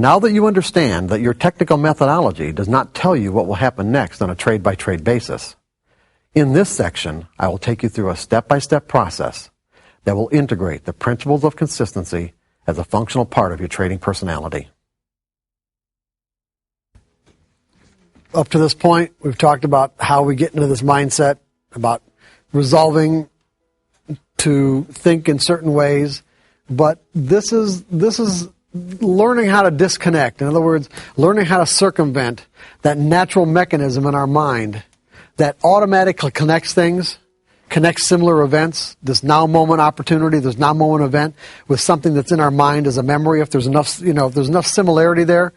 Now that you understand that your technical methodology does not tell you what will happen next on a trade-by-trade basis, in this section, I will take you through a step-by-step process that will integrate the principles of consistency as a functional part of your trading personality. Up to this point, we've talked about how we get into this mindset, about resolving to think in certain ways, but this is learning how to disconnect. In other words, learning how to circumvent that natural mechanism in our mind that automatically connects things, connects similar events, this now moment opportunity, this now moment event with something that's in our mind as a memory. If there's enough, if there's enough similarity there,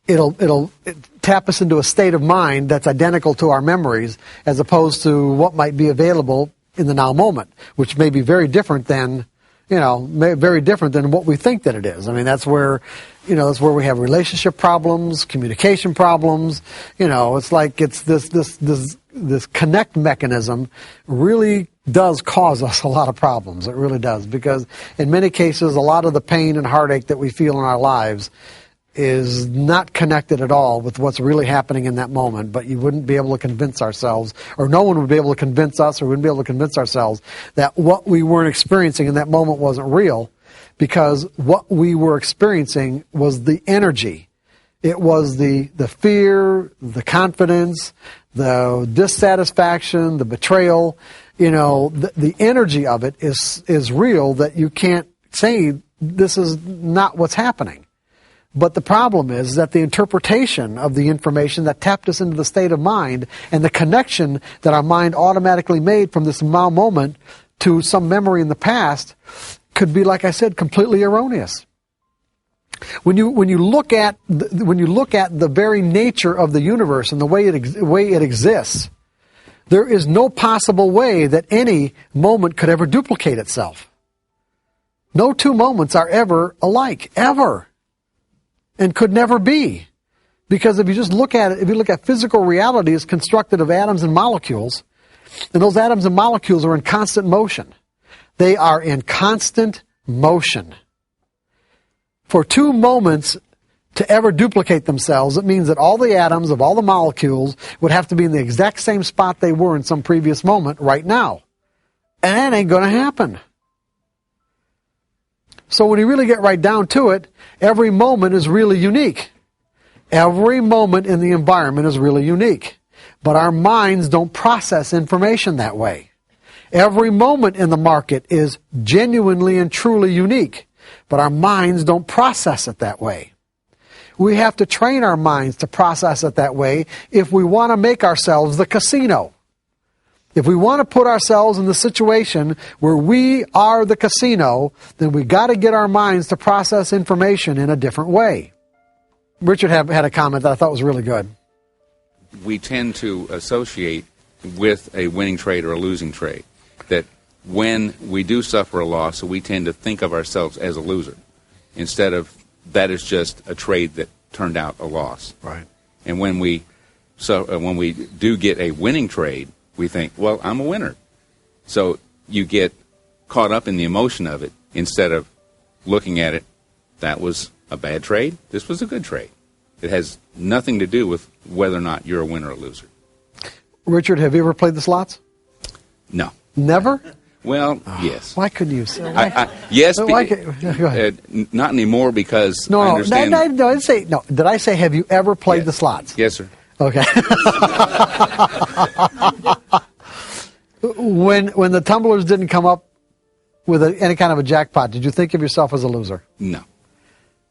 it'll tap us into a state of mind that's identical to our memories, as opposed to what might be available in the now moment, which may be very different than what we think that it is. I mean, that's where we have relationship problems, communication problems. It's like this connect mechanism really does cause us a lot of problems. It really does, because in many cases, a lot of the pain and heartache that we feel in our lives is not connected at all with what's really happening in that moment, but you wouldn't be able to convince ourselves, or no one would be able to convince us, or wouldn't be able to convince ourselves that what we weren't experiencing in that moment wasn't real, because what we were experiencing was the energy. It was the fear, the confidence, the dissatisfaction, the betrayal. The energy of it is real, that you can't say this is not what's happening. But the problem is that the interpretation of the information that tapped us into the state of mind, and the connection that our mind automatically made from this now moment to some memory in the past, could be, like I said, completely erroneous. When you look at the very nature of the universe and the way it exists, there is no possible way that any moment could ever duplicate itself. No two moments are ever alike, ever. And could never be. Because if you just look at it, if you look at physical reality as constructed of atoms and molecules, and those atoms and molecules are in constant motion. They are in constant motion. For two moments to ever duplicate themselves, it means that all the atoms of all the molecules would have to be in the exact same spot they were in some previous moment right now. And that ain't going to happen. So when you really get right down to it, every moment is really unique. Every moment in the environment is really unique. But our minds don't process information that way. Every moment in the market is genuinely and truly unique. But our minds don't process it that way. We have to train our minds to process it that way if we want to make ourselves the casino. If we want to put ourselves in the situation where we are the casino, then we got to get our minds to process information in a different way. Richard had a comment that I thought was really good. We tend to associate with a winning trade or a losing trade. That when we do suffer a loss, we tend to think of ourselves as a loser, instead of that is just a trade that turned out a loss. Right. And when we do get a winning trade, we think, well, I'm a winner. So you get caught up in the emotion of it instead of looking at it, that was a bad trade, this was a good trade. It has nothing to do with whether or not you're a winner or a loser. Richard, have you ever played the slots? No. Never? Well, yes. Why couldn't you say? Yes, go ahead. Not anymore, because I understand... I didn't say, no. Did I say, have you ever played the slots? Yes, sir. Okay. When the tumblers didn't come up with any kind of a jackpot, did you think of yourself as a loser? No.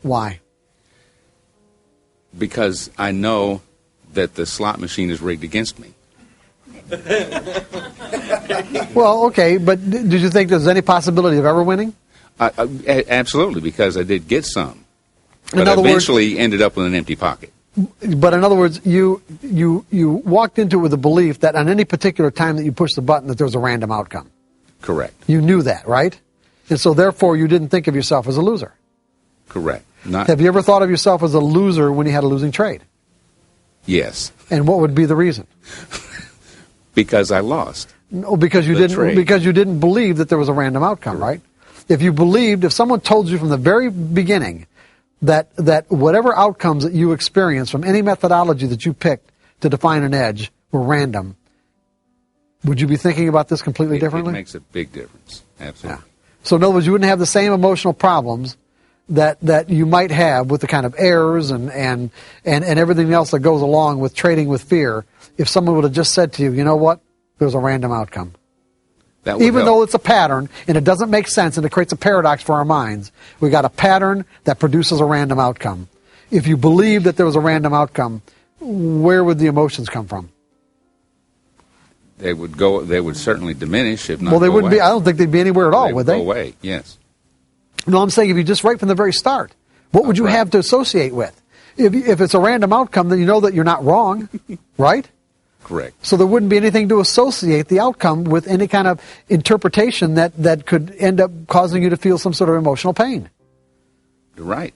Why? Because I know that the slot machine is rigged against me. Well, okay, but did you think there's any possibility of ever winning? Absolutely, because I did get some. But I eventually ended up with an empty pocket. But in other words, you walked into it with the belief that on any particular time that you pushed the button that there was a random outcome. Correct. You knew that, right? And so therefore you didn't think of yourself as a loser. Correct. Have you ever thought of yourself as a loser when you had a losing trade? Yes. And what would be the reason? Because I lost. No, because you didn't believe that there was a random outcome, right? If someone told you from the very beginning that whatever outcomes that you experience from any methodology that you picked to define an edge were random, would you be thinking about this completely differently? It makes a big difference. Absolutely. Yeah. So in other words, you wouldn't have the same emotional problems that you might have with the kind of errors and everything else that goes along with trading with fear if someone would have just said to you, you know what, there's a random outcome. Even though it's a pattern and it doesn't make sense and it creates a paradox for our minds, we got a pattern that produces a random outcome. If you believe that there was a random outcome, where would the emotions come from? They would certainly diminish, if not well, they go wouldn't away. be. I don't think they'd be anywhere at all, would they? Go away, yes. No, I'm saying if you just right from the very start, what would you have to associate with? If it's a random outcome, then you know that you're not wrong, right? Correct. So there wouldn't be anything to associate the outcome with any kind of interpretation that could end up causing you to feel some sort of emotional pain. You're right.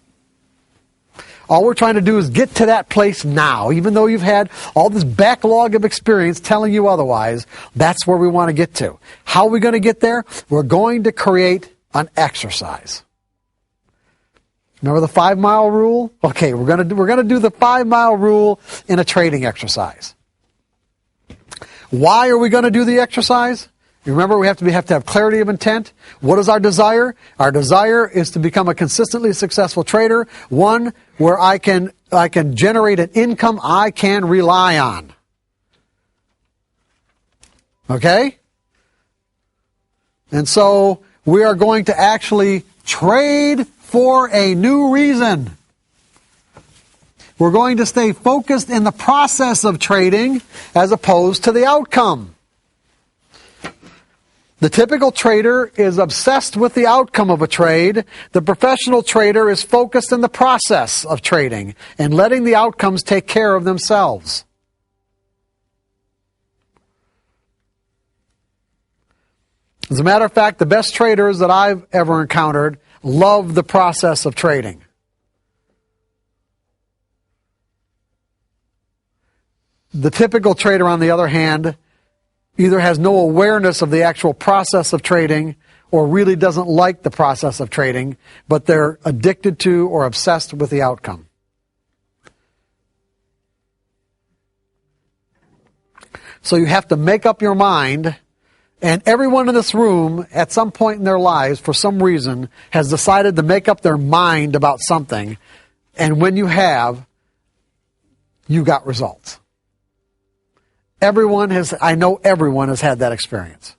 All we're trying to do is get to that place now. Even though you've had all this backlog of experience telling you otherwise, that's where we want to get to. How are we going to get there? We're going to create an exercise. Remember the 5-mile rule? Okay, we're going to do the 5-mile rule in a trading exercise. Why are we going to do the exercise? You remember, we have to have clarity of intent. What is our desire? Our desire is to become a consistently successful trader, one where I can generate an income I can rely on. Okay? And so we are going to actually trade for a new reason. We're going to stay focused in the process of trading as opposed to the outcome. The typical trader is obsessed with the outcome of a trade. The professional trader is focused in the process of trading and letting the outcomes take care of themselves. As a matter of fact, the best traders that I've ever encountered love the process of trading. The typical trader, on the other hand, either has no awareness of the actual process of trading or really doesn't like the process of trading, but they're addicted to or obsessed with the outcome. So you have to make up your mind, and everyone in this room at some point in their lives, for some reason, has decided to make up their mind about something, and when you have, you got results. I know everyone has had that experience.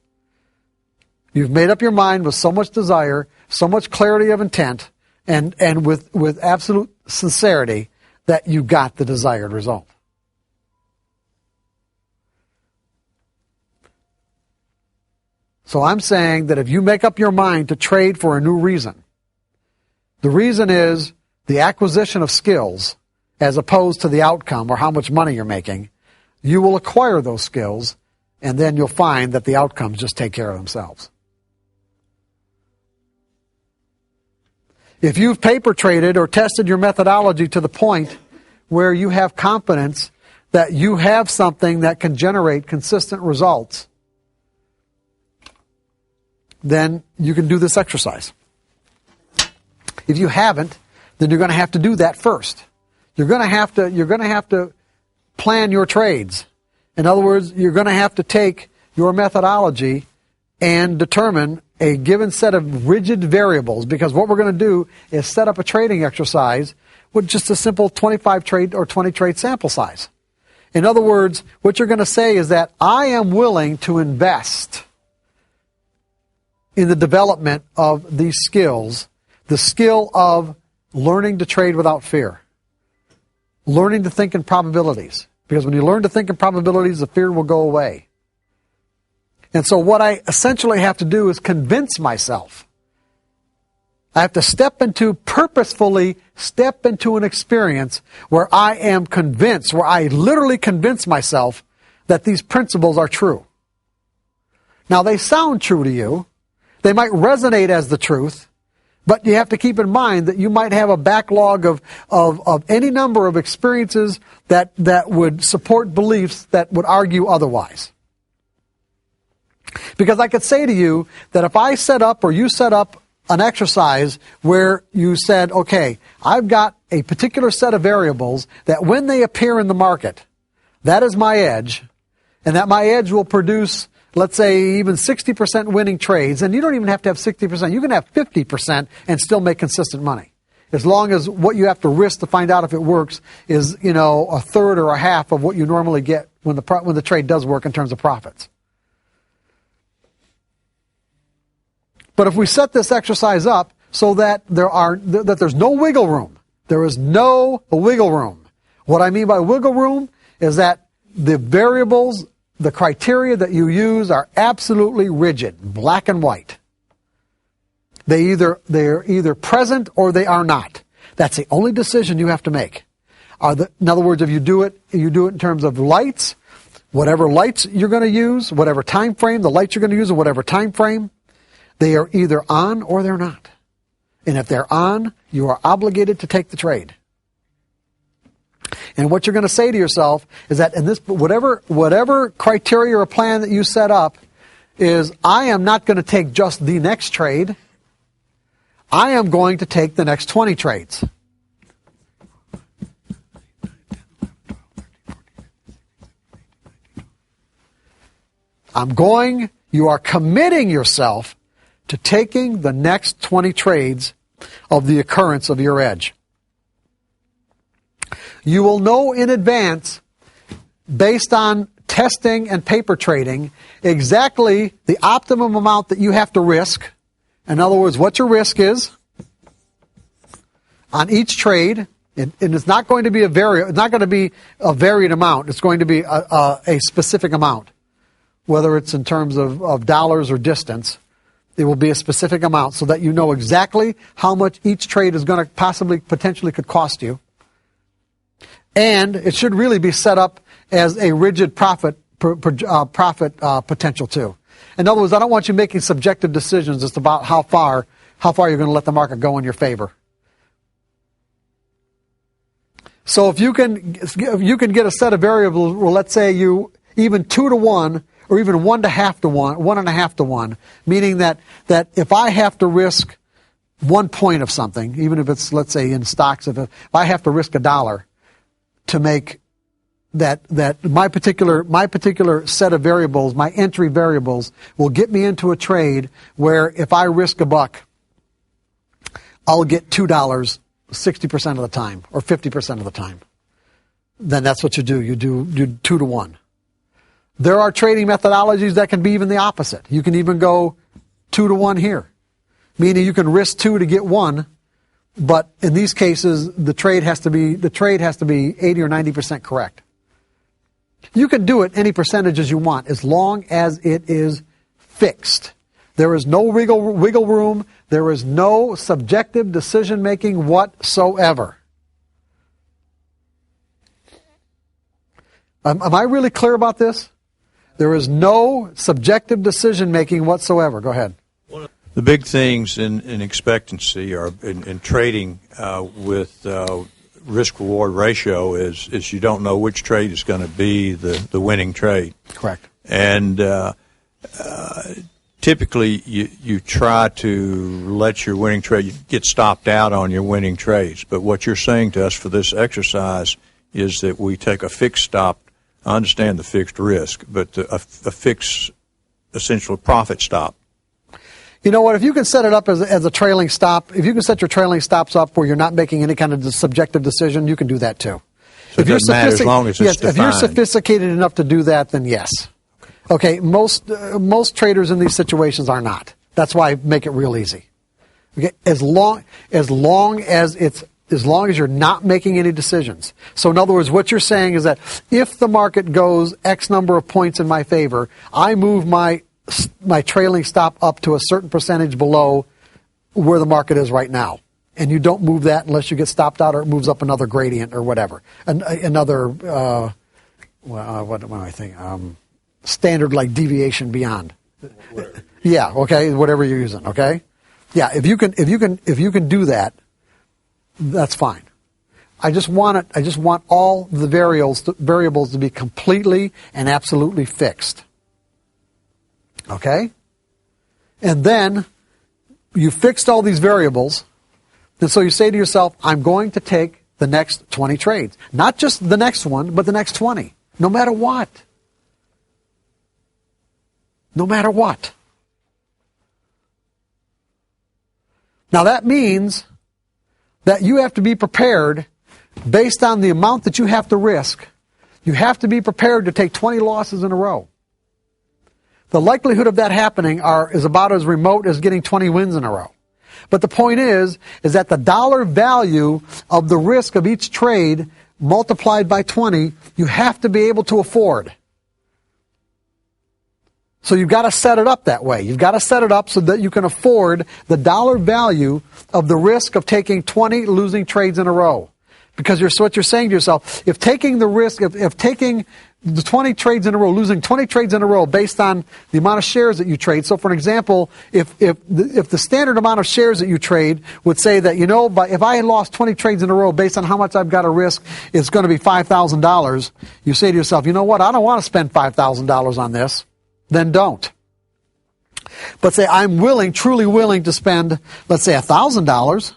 You've made up your mind with so much desire, so much clarity of intent, and with absolute sincerity that you got the desired result. So I'm saying that if you make up your mind to trade for a new reason, the reason is the acquisition of skills as opposed to the outcome or how much money you're making, you will acquire those skills, and then you'll find that the outcomes just take care of themselves. If you've paper traded or tested your methodology to the point where you have confidence that you have something that can generate consistent results, then you can do this exercise. If you haven't, then you're going to have to do that first. You're going to have to plan your trades. In other words, you're going to have to take your methodology and determine a given set of rigid variables, because what we're going to do is set up a trading exercise with just a simple 25 trade or 20 trade sample size. In other words, what you're going to say is that I am willing to invest in the development of these skills, the skill of learning to trade without fear, learning to think in probabilities. Because when you learn to think in probabilities, the fear will go away. And so what I essentially have to do is convince myself. I have to purposefully step into an experience where I am convinced, where I literally convince myself that these principles are true. Now, they sound true to you. They might resonate as the truth. But you have to keep in mind that you might have a backlog of any number of experiences that would support beliefs that would argue otherwise. Because I could say to you that if I set up or you set up an exercise where you said, okay, I've got a particular set of variables that when they appear in the market, that is my edge, and that my edge will produce, let's say, even 60% winning trades, and you don't even have to have 60%. You can have 50% and still make consistent money, as long as what you have to risk to find out if it works is, a third or a half of what you normally get when the trade does work in terms of profits. But if we set this exercise up so that there's no wiggle room, there is no wiggle room. What I mean by wiggle room is that the variables, the criteria that you use are absolutely rigid, black and white. They're either present or they are not. That's the only decision you have to make. In other words, if you do it in terms of lights, whatever lights you're going to use, whatever time frame, the lights you're going to use in whatever time frame, they are either on or they're not. And if they're on, you are obligated to take the trade. And what you're going to say to yourself is that in this, whatever criteria or plan that you set up is, I am not going to take just the next trade. I am going to take the next 20 trades. You are committing yourself to taking the next 20 trades of the occurrence of your edge. You will know in advance, based on testing and paper trading, exactly the optimum amount that you have to risk. In other words, what your risk is on each trade, and it's not going to be a varied amount. It's going to be a specific amount, whether it's in terms of dollars or distance. It will be a specific amount so that you know exactly how much each trade is going to potentially could cost you. And it should really be set up as a rigid profit potential too. In other words, I don't want you making subjective decisions as to about how far you're going to let the market go in your favor. So if you can get a set of variables, well, let's say you even 2 to 1 or even 1.5 to 1, 1.5 to 1, meaning that if I have to risk 1 point of something, even if it's, let's say in stocks, if I have to risk $1 to make that my particular set of variables, my entry variables, will get me into a trade where if I risk $1, I'll get $2 60% of the time or 50% of the time. Then that's what you do. You do 2 to 1. There are trading methodologies that can be even the opposite. You can even go 2 to 1 here, meaning you can risk 2 to get 1. But in these cases, the trade has to be 80 or 90% correct. You can do it any percentage as you want, as long as it is fixed. There is no wiggle room. There is no subjective decision making whatsoever. Am I really clear about this? There is no subjective decision making whatsoever. Go ahead. The big things in expectancy or in trading with risk-reward ratio is you don't know which trade is going to be the winning trade. Correct. And typically you try to let your winning trade get stopped out on your winning trades. But what you're saying to us for this exercise is that we take a fixed stop. I understand the fixed risk, but a fixed, essential profit stop. You know what? If you can set it up as a trailing stop, if you can set your trailing stops up where you're not making any kind of subjective decision, you can do that too. So it doesn't matter as long as it's defined. If you're sophisticated enough to do that, then yes. Okay. Most traders in these situations are not. That's why I make it real easy. Okay. As long as you're not making any decisions. So in other words, what you're saying is that if the market goes X number of points in my favor, I move my trailing stop up to a certain percentage below where the market is right now. And you don't move that unless you get stopped out or it moves up another gradient or whatever. Another, what am I thinking? Standard like deviation beyond. Whatever. Yeah, okay, whatever you're using, okay? Yeah, if you can do that, that's fine. I just want all the variables to be completely and absolutely fixed. Okay? And then you fixed all these variables, and so you say to yourself, I'm going to take the next 20 trades. Not just the next one, but the next 20. No matter what. No matter what. Now that means that you have to be prepared based on the amount that you have to risk. You have to be prepared to take 20 losses in a row. The likelihood of that happening is about as remote as getting 20 wins in a row. But the point is that the dollar value of the risk of each trade multiplied by 20, you have to be able to afford. So you've got to set it up that way. You've got to set it up so that you can afford the dollar value of the risk of taking 20 losing trades in a row. Because what you're saying to yourself, if taking the risk, if taking the 20 trades in a row, losing 20 trades in a row based on the amount of shares that you trade. So for an example, if the standard amount of shares that you trade would say that, if I had lost 20 trades in a row based on how much I've got to risk, it's going to be $5,000. You say to yourself, you know what, I don't want to spend $5,000 on this. Then don't. But say, I'm truly willing to spend, let's say, $1,000.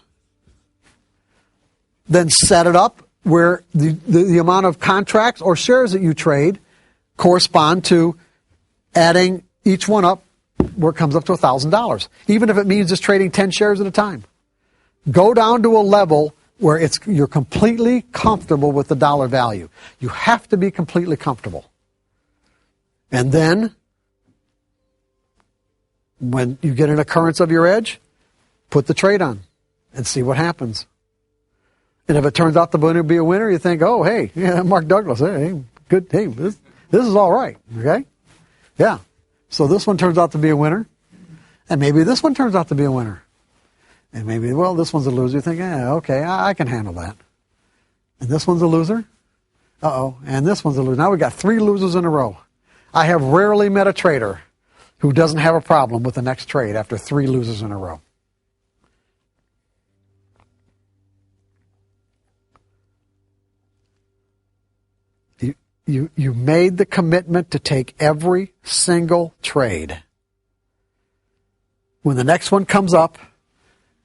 Then set it up where the amount of contracts or shares that you trade correspond to adding each one up where it comes up to $1,000. Even if it means just trading 10 shares at a time. Go down to a level where you're completely comfortable with the dollar value. You have to be completely comfortable. And then, when you get an occurrence of your edge, put the trade on and see what happens. And if it turns out to be a winner, you think, oh, hey, yeah, Mark Douglas, hey, good, hey, this is all right, okay? Yeah. So this one turns out to be a winner, and maybe this one turns out to be a winner. And maybe, well, this one's a loser. You think, okay, I can handle that. And this one's a loser? Uh-oh, and this one's a loser. Now we've got 3 losers in a row. I have rarely met a trader who doesn't have a problem with the next trade after 3 losers in a row. You made the commitment to take every single trade. When the next one comes up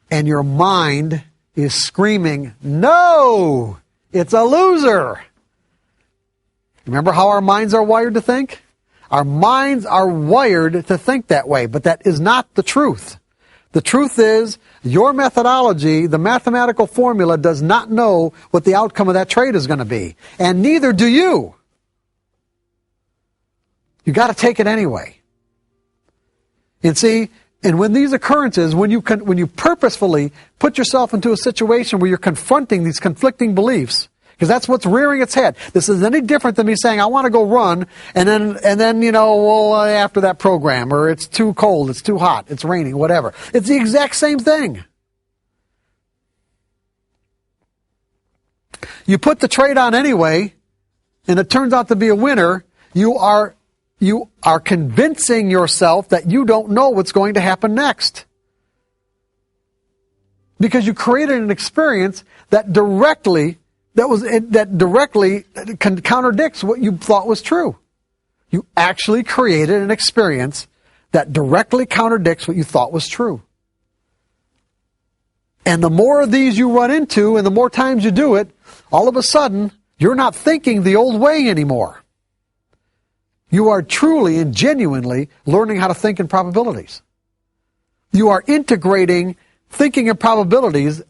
and your mind is screaming, no, it's a loser. Remember how our minds are wired to think? Our minds are wired to think that way, but that is not the truth. The truth is, your methodology, the mathematical formula, does not know what the outcome of that trade is going to be. And neither do you. You got to take it anyway. And see, and when these occurrences, when you purposefully put yourself into a situation where you're confronting these conflicting beliefs, because that's what's rearing its head. This is any different than me saying, I want to go run, and then after that program, or it's too cold, it's too hot, it's raining, whatever. It's the exact same thing. You put the trade on anyway, and it turns out to be a winner, you are convincing yourself that you don't know what's going to happen next. Because you created an experience that directly contradicts what you thought was true. You actually created an experience that directly contradicts what you thought was true. And the more of these you run into, and the more times you do it, all of a sudden, you're not thinking the old way anymore. You are truly and genuinely learning how to think in probabilities. You are integrating thinking in probabilities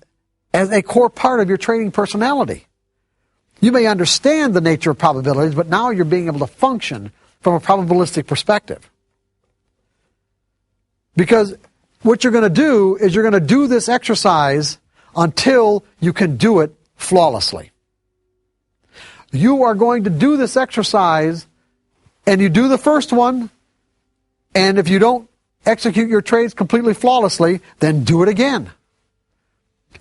as a core part of your trading personality. You may understand the nature of probabilities, but now you're being able to function from a probabilistic perspective. Because what you're going to do is you're going to do this exercise until you can do it flawlessly. You are going to do this exercise, and you do the first one, and if you don't execute your trades completely flawlessly, then do it again.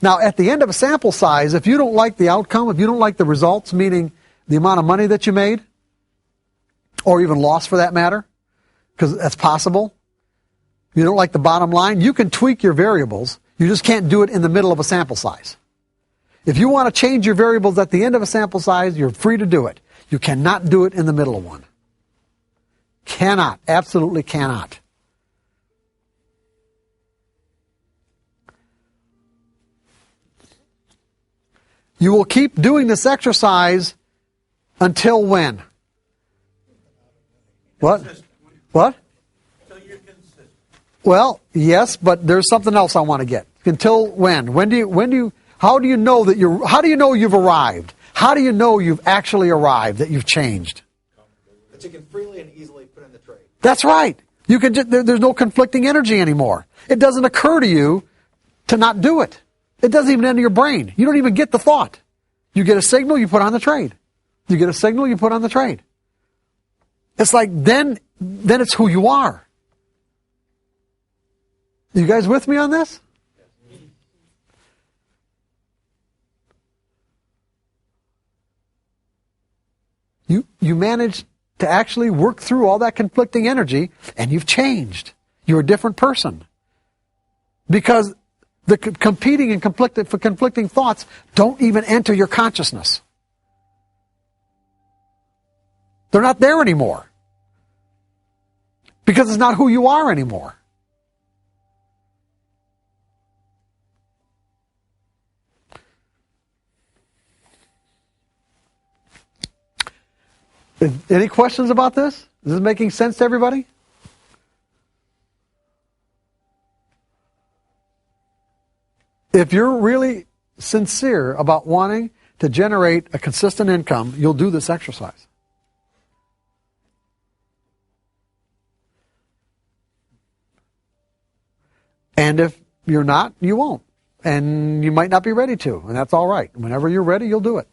Now, at the end of a sample size, if you don't like the outcome, if you don't like the results, meaning the amount of money that you made, or even lost for that matter, because that's possible, you don't like the bottom line, you can tweak your variables. You just can't do it in the middle of a sample size. If you want to change your variables at the end of a sample size, you're free to do it. You cannot do it in the middle of one. Cannot. Absolutely cannot. You will keep doing this exercise until when? What? What? Well, yes, but there's something else I want to get. Until when? How do you know you've arrived? How do you know you've actually arrived, that you've changed? That you can freely and easily put in the trade. That's right. You can there's no conflicting energy anymore. It doesn't occur to you to not do it. It doesn't even enter your brain. You don't even get the thought. You get a signal, you put on the trade. You get a signal, you put on the trade. It's like then it's who you are. You guys with me on this? You managed to actually work through all that conflicting energy, and you've changed. You're a different person. Because the competing and conflicting thoughts don't even enter your consciousness. They're not there anymore. Because it's not who you are anymore. Any questions about this? Is this making sense to everybody? If you're really sincere about wanting to generate a consistent income, you'll do this exercise. And if you're not, you won't. And you might not be ready to, and that's all right. Whenever you're ready, you'll do it.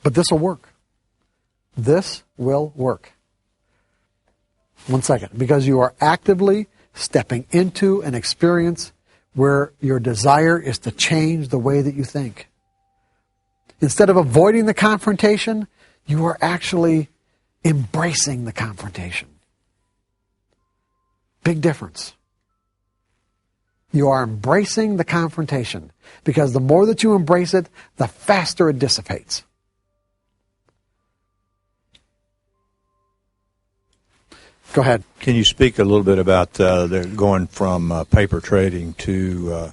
But this will work. This will work. 1 second. Because you are actively stepping into an experience where your desire is to change the way that you think. Instead of avoiding the confrontation, you are actually embracing the confrontation. Big difference. You are embracing the confrontation. Because the more that you embrace it, the faster it dissipates. Go ahead. Can you speak a little bit about going from paper trading to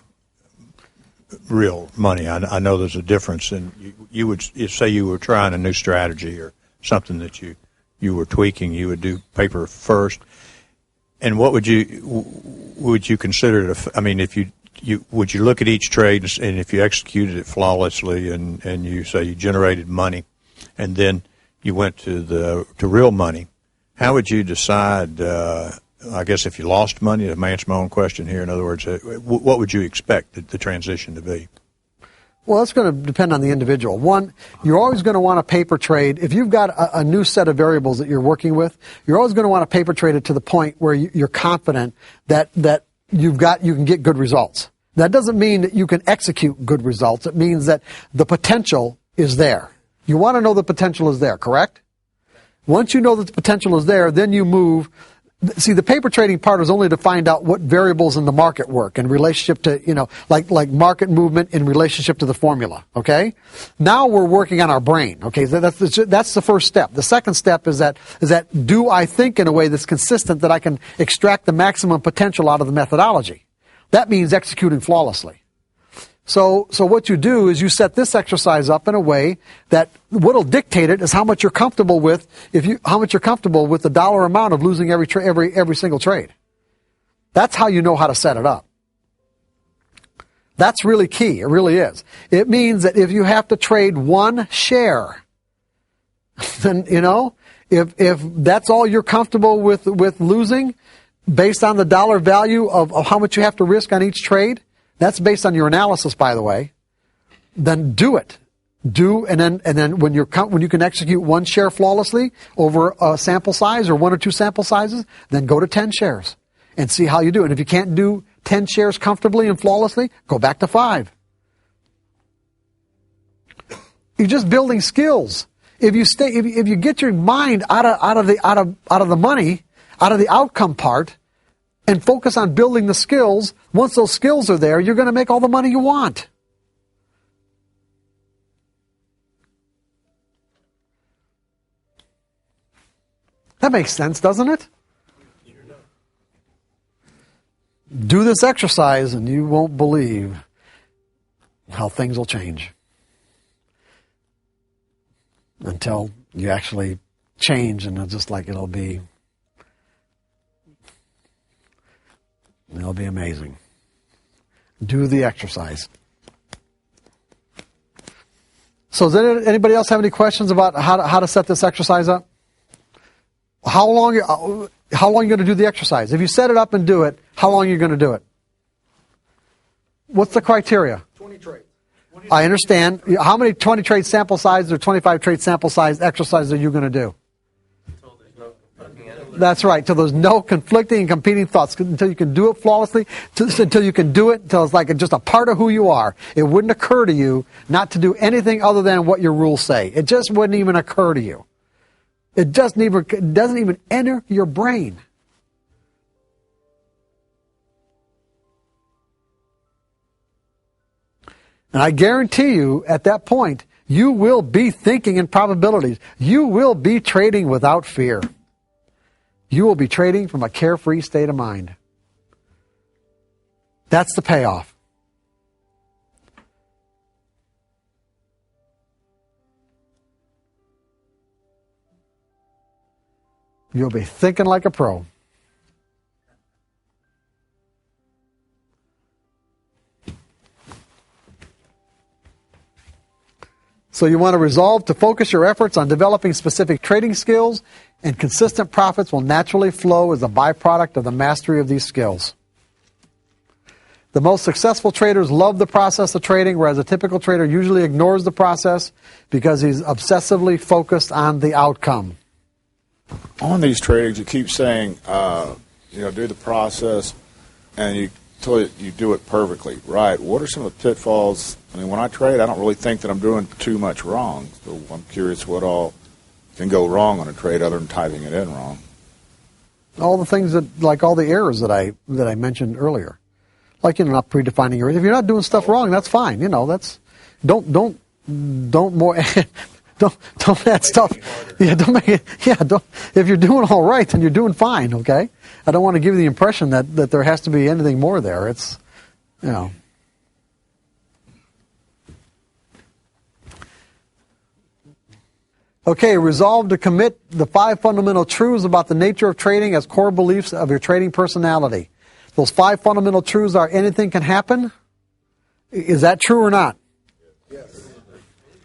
real money? I know there's a difference, and you would say you were trying a new strategy or something that you were tweaking. You would do paper first, and what would you consider it? I mean, if you would you look at each trade, and if you executed it flawlessly, and you say you generated money, and then you went to real money. How would you decide, I guess, if you lost money, to answer my own question here, in other words, what would you expect the transition to be? Well, it's going to depend on the individual. One, you're always going to want a paper trade. If you've got a new set of variables that you're working with, you're always going to want to paper trade it to the point where you're confident that you can get good results. That doesn't mean that you can execute good results. It means that the potential is there. You want to know the potential is there, correct? Once you know that the potential is there, then you move. See, the paper trading part is only to find out what variables in the market work in relationship to, like market movement in relationship to the formula, okay? Now we're working on our brain, okay? That's the first step. The second step is that do I think in a way that's consistent that I can extract the maximum potential out of the methodology? That means executing flawlessly. So what you do is you set this exercise up in a way that what'll dictate it is how much you're comfortable with how much you're comfortable with the dollar amount of losing every single trade. That's how you know how to set it up. That's really key. It really is. It means that if you have to trade one share, then if that's all you're comfortable with losing based on the dollar value of how much you have to risk on each trade. That's based on your analysis, by the way. Then do it. And then when you can execute one share flawlessly over a sample size or one or two sample sizes, then go to 10 shares and see how you do. And if you can't do 10 shares comfortably and flawlessly, go back to 5. You're just building skills. If you get your mind out of the money, out of the outcome part, and focus on building the skills, once those skills are there, you're going to make all the money you want. That makes sense, doesn't it? Do this exercise and you won't believe how things will change until you actually change, and it'll be amazing. Do the exercise. So does anybody else have any questions about how to set this exercise up? How long are you going to do the exercise? If you set it up and do it, how long are you going to do it? What's the criteria? 20 trades. I understand. How many 20 trade sample size or 25 trade sample size exercises are you going to do? That's right. Till there's no conflicting and competing thoughts. Until you can do it flawlessly. Until you can do it. Until it's like just a part of who you are. It wouldn't occur to you not to do anything other than what your rules say. It just wouldn't even occur to you. It doesn't even enter your brain. And I guarantee you, at that point, you will be thinking in probabilities. You will be trading without fear. You will be trading from a carefree state of mind. That's the payoff. You'll be thinking like a pro. So you want to resolve to focus your efforts on developing specific trading skills, and consistent profits will naturally flow as a byproduct of the mastery of these skills. The most successful traders love the process of trading, whereas a typical trader usually ignores the process because he's obsessively focused on the outcome. On these tradings, you keep saying, do the process, and until you do it perfectly. Right. What are some of the pitfalls? I mean, when I trade, I don't really think that I'm doing too much wrong. So I'm curious what all can go wrong on a trade other than typing it in wrong. All the things like all the errors that I mentioned earlier. Like, not predefining your, if you're not doing stuff wrong, that's fine. Don't add stuff. Yeah, don't make it. Yeah, don't. If you're doing all right, then you're doing fine. Okay. I don't want to give you the impression that there has to be anything more there. It's, Okay, resolve to commit the 5 fundamental truths about the nature of trading as core beliefs of your trading personality. Those 5 fundamental truths are: anything can happen. Is that true or not? Yes.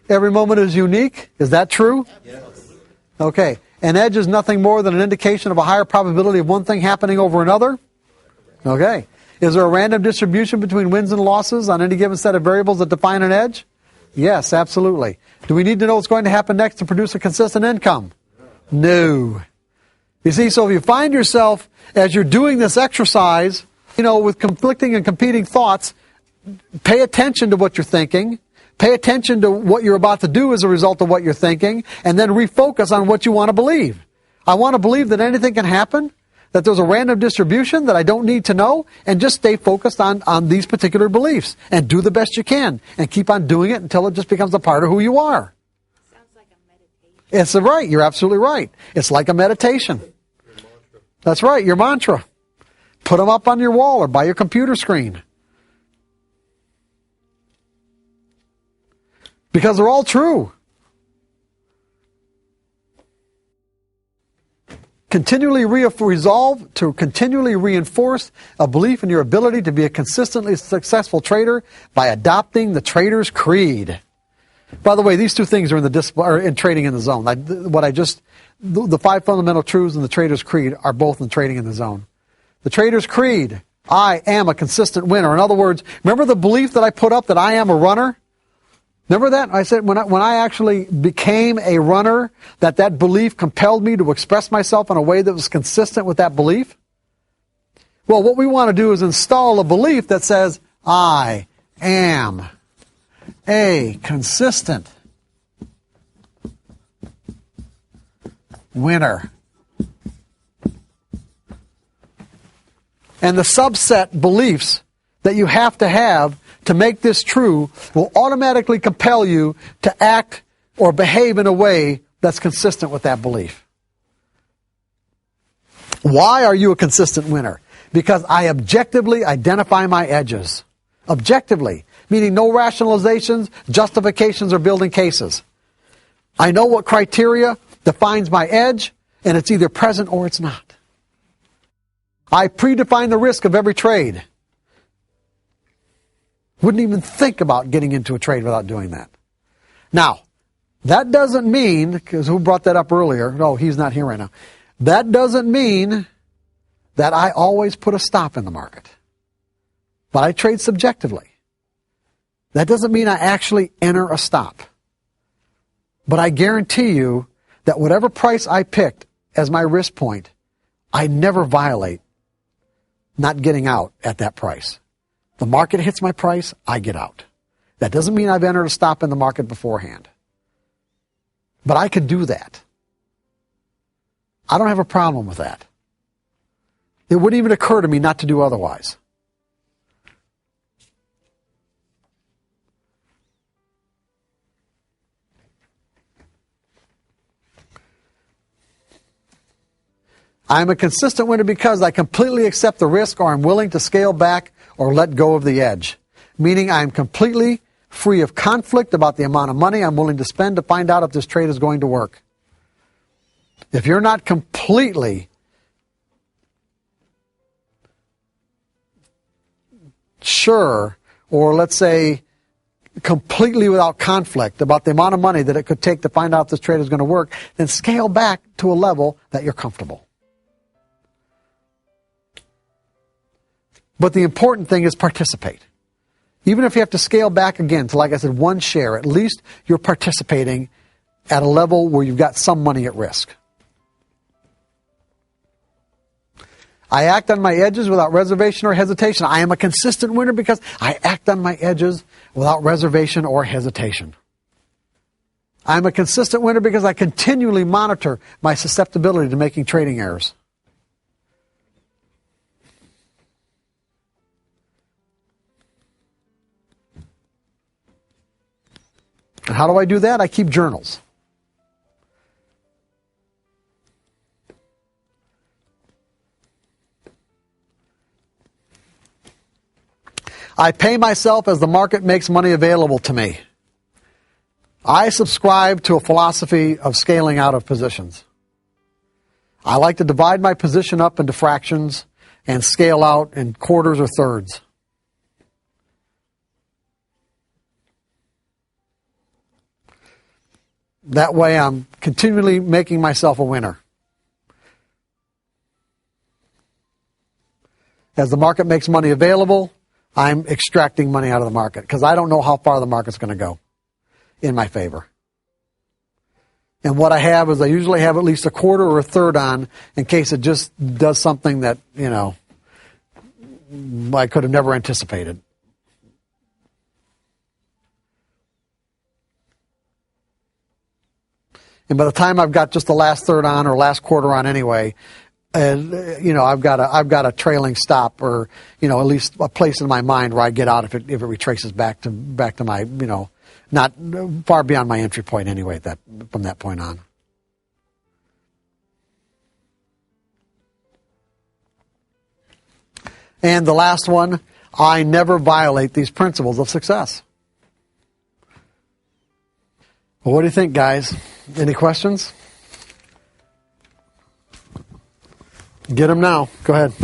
Every moment is unique. Is that true? Yes. Okay. An edge is nothing more than an indication of a higher probability of one thing happening over another. Okay. Is there a random distribution between wins and losses on any given set of variables that define an edge? Yes, absolutely. Do we need to know what's going to happen next to produce a consistent income? No. You see, so if you find yourself, as you're doing this exercise, with conflicting and competing thoughts, pay attention to what you're thinking. Pay attention to what you're about to do as a result of what you're thinking, and then refocus on what you want to believe. I want to believe that anything can happen, that there's a random distribution that I don't need to know, and just stay focused on these particular beliefs, and do the best you can, and keep on doing it until it just becomes a part of who you are. Sounds like a meditation. It's right. You're absolutely right. It's like a meditation. That's right, your mantra. Put them up on your wall or by your computer screen. Because they're all true. Resolve to continually reinforce a belief in your ability to be a consistently successful trader by adopting the trader's creed. By the way, these 2 things are in Trading in the Zone. The 5 fundamental truths and the trader's creed are both in Trading in the Zone. The trader's creed: I am a consistent winner. In other words, remember the belief that I put up that I am a runner? Remember that? I said when I actually became a runner, that belief compelled me to express myself in a way that was consistent with that belief? Well, what we want to do is install a belief that says, I am a consistent winner. And the subset beliefs that you have to make this true will automatically compel you to act or behave in a way that's consistent with that belief. Why are you a consistent winner? Because I objectively identify my edges. Objectively, meaning no rationalizations, justifications, or building cases. I know what criteria defines my edge, and it's either present or it's not. I predefine the risk of every trade. Wouldn't even think about getting into a trade without doing that. Now, that doesn't mean, because who brought that up earlier? No, he's not here right now. That doesn't mean that I always put a stop in the market. But I trade subjectively. That doesn't mean I actually enter a stop. But I guarantee you that whatever price I picked as my risk point, I never violate not getting out at that price. The market hits my price, I get out. That doesn't mean I've entered a stop in the market beforehand. But I could do that. I don't have a problem with that. It wouldn't even occur to me not to do otherwise. I'm a consistent winner because I completely accept the risk, or I'm willing to scale back or let go of the edge. Meaning I'm completely free of conflict about the amount of money I'm willing to spend to find out if this trade is going to work. If you're not completely sure, or let's say completely without conflict about the amount of money that it could take to find out if this trade is going to work, then scale back to a level that you're comfortable. But the important thing is participate. Even if you have to scale back again to, like I said, one share, at least you're participating at a level where you've got some money at risk. I act on my edges without reservation or hesitation. I am a consistent winner because I act on my edges without reservation or hesitation. I'm a consistent winner because I continually monitor my susceptibility to making trading errors. And how do I do that? I keep journals. I pay myself as the market makes money available to me. I subscribe to a philosophy of scaling out of positions. I like to divide my position up into fractions and scale out in quarters or thirds. That way I'm continually making myself a winner. As the market makes money available, I'm extracting money out of the market because I don't know how far the market's going to go in my favor. And what I have is I usually have at least a quarter or a third on in case it just does something that, I could have never anticipated. And by the time I've got just the last third on or last quarter on anyway, I've got a trailing stop, or at least a place in my mind where I get out if it retraces back to my not far beyond my entry point anyway from that point on. And the last one, I never violate these principles of success. Well, what do you think, guys? Any questions? Get them now. Go ahead.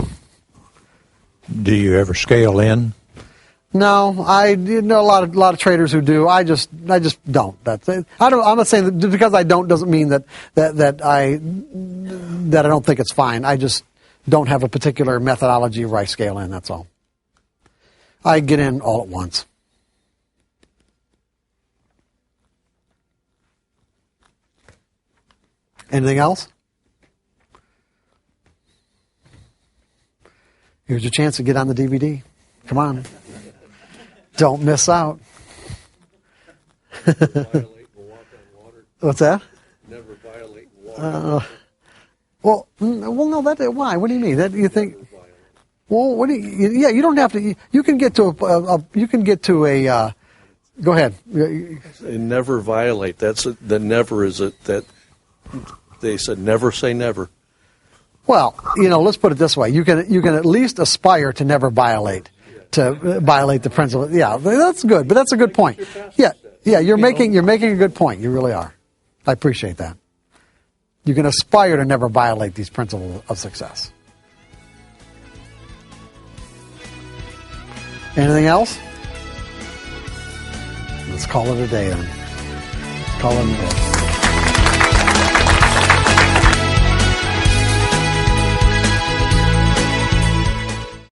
Do you ever scale in? No, I know a lot of traders who do. I just don't. That's it. I'm not saying that just because I don't doesn't mean that I don't think it's fine. I just don't have a particular methodology where I scale in. That's all. I get in all at once. Anything else? Here's your chance to get on the DVD. Come on. Don't miss out. What's that? Never violate water. Well, no. Why? What do you mean? That you think? Well, what do you? Yeah, you don't have to. You can get to a. Go ahead. Never violate. The never is it that they said never say never. Well, let's put it this way: you can at least aspire to never violate the principle. Yeah, that's good, but that's a good point. Yeah, you're making a good point. You really are. I appreciate that. You can aspire to never violate these principles of success. Anything else? Let's call it a day then. Call it a day.